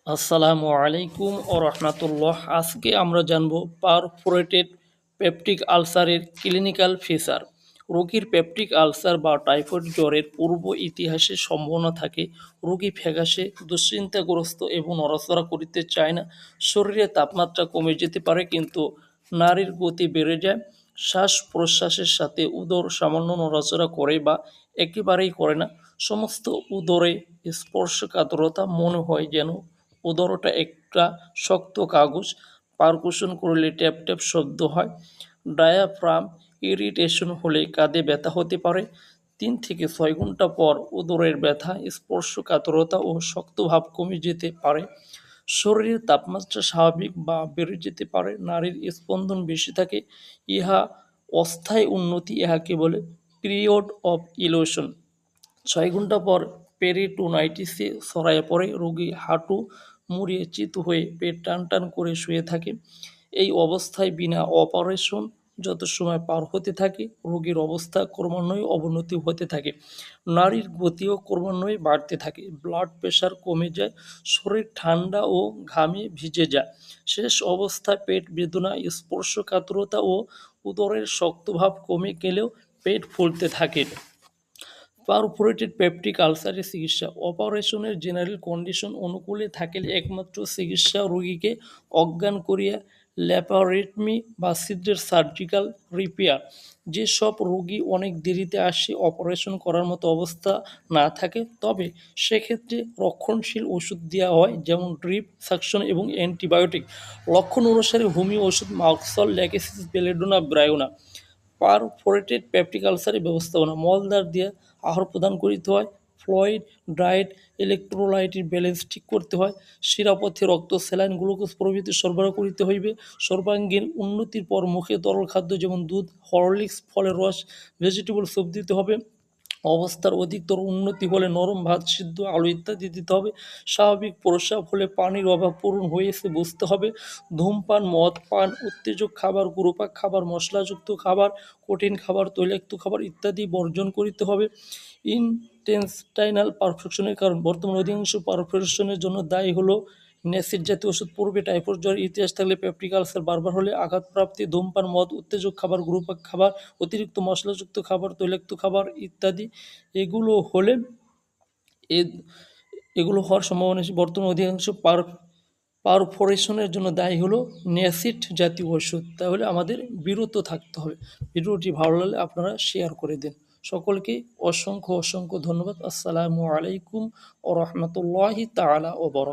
আসসালামু আলাইকুম ও রহমতুল্লাহ। আজকে আমরা জানব পারফোরেটেড পেপটিক আলসারের ক্লিনিক্যাল ফিচার। রোগীর পেপটিক আলসার বা টাইফয়েড জ্বরের পূর্ব ইতিহাসে সম্ভাবনা থাকে। রোগী ফ্যাকাশে, দুশ্চিন্তাগ্রস্ত এবং নড়াচড়া করতে চায় না। শরীরে তাপমাত্রা কমে যেতে পারে, কিন্তু নাড়ির গতি বেড়ে যায়। শ্বাস প্রশ্বাসের সাথে উদর সামান্য নড়াচড়া করে বা একেবারেই করে না। সমস্ত উদরে স্পর্শকাতরতা, মনে হয় যেন উদরটা একটা শক্ত কাগজ। পারকুশন করলে ট্যাপ ট্যাপ শব্দ হয়। ডায়াফ্রাম ইরিটেশন হলে কাঁধে ব্যথা হতে পারে। 3 থেকে 6 ঘন্টা পর উদরের ব্যথা, স্পর্শকাতরতা ও শক্তভাব কমে যেতে পারে। শরীরের তাপমাত্রা স্বাভাবিক বা বেড়ে যেতে পারে। নাড়ির স্পন্দন বেশি থাকে। ইহা অস্থায়ী উন্নতি, ইহাকে বলে পিরিয়ড অফ ইলিউশন। 6 ঘন্টা পর পেরিটোনাইটিসে ছড়ায় পড়ে। রোগী হাঁটু মুড়িয়ে চিত হয়ে পেট টান টান করে শুয়ে থাকে। এই অবস্থায় বিনা অপারেশন যত সময় পার হতে থাকে, রোগীর অবস্থা ক্রমান্বয়ে অবনতি হতে থাকে। নাড়ির গতিও ক্রমান্বয়ে বাড়তে থাকে। ব্লাড প্রেশার কমে যায়। শরীর ঠান্ডা ও ঘামে ভিজে যায়। শেষ অবস্থায় পেট বেদনা, স্পর্শকাতরতা ও উদরের শক্তভাব কমে গেলেও পেট ফুলতে থাকে। পারফোরেটেড পেপটিক আলসারের চিকিৎসা। অপারেশনের জেনারেল কন্ডিশন অনুকূলে থাকলে একমাত্র চিকিৎসা রোগীকে অজ্ঞান করিয়া ল্যাপারেটমি বা ছিদ্রের সার্জিক্যাল রিপেয়ার। যেসব রোগী অনেক দেরিতে আসে, অপারেশন করার মতো অবস্থা না থাকে, তবে সেক্ষেত্রে রক্ষণশীল ওষুধ দেওয়া হয়, যেমন ড্রিপ, সাকশন এবং অ্যান্টিবায়োটিক। লক্ষণ অনুসারে হোমিও ওষুধ মাক্সল, ল্যাকেসিস, বেলেডোনা, ব্রায়োনা। পারফোরেটেড পেপটিক আলসারের ব্যবস্থাপনা। মলদ্বার দিয়ে আহার প্রদান করিতে হয়। ফ্লুইড ডায়েট, ইলেকট্রোলাইটের ব্যালেন্স ঠিক করতে হয়। শিরাপথে রক্ত, স্যালাইন, গ্লুকোজ প্রভৃতি সরবরাহ করিতে হইবে। সর্বাঙ্গীন উন্নতির পর মুখে তরল খাদ্য যেমন দুধ, হরলিক্স, ফলের রস, ভেজিটেবল স্যুপ দিতে হবে। অবস্থার অধিকতর উন্নতি হলে নরম ভাত, সিদ্ধ আলু ইত্যাদি দিতে হবে। স্বাভাবিক প্রস্রাব হলে পানির অভাব পূরণ হয়েছে বুঝতে হবে। ধূমপান, মদ পান, উত্তেজক খাবার, গুরুপাক খাবার, মশলাযুক্ত খাবার, কঠিন খাবার, তৈলাক্ত খাবার ইত্যাদি বর্জন করিতে হবে। ইনটেস্টাইনাল পারফেকশনের কারণ। বর্তমান অধিকাংশ পারফেকশনের জন্য দায়ী হলো ন্যাসিড জাতীয় ওষুধ। পূর্বে টাইফয়েড জ্বরের ইতিহাস থাকলে পেপটিক আলসার বারবার হলে আঘাতপ্রাপ্তি, ধূমপান, মদ, উত্তেজক খাবার, গুরুপাক খাবার, অতিরিক্ত মশলাযুক্ত খাবার, তৈলাক্ত খাবার ইত্যাদি এগুলো হলে এ এগুলো হওয়ার সম্ভাবনা আছে। বর্তমানে অধিকাংশ পারফোরেশনের জন্য দায়ী হলো ন্যাসিড জাতীয় ওষুধ। তাহলে আমাদের বিরত থাকতে হবে। ভিডিওটি ভালো লাগলে আপনারা শেয়ার করে দিন। সকলকে অসংখ্য অসংখ্য ধন্যবাদ। আসসালামু আলাইকুম ও রহমতুল্লাহি তাআলা ও বারাকাতুহু।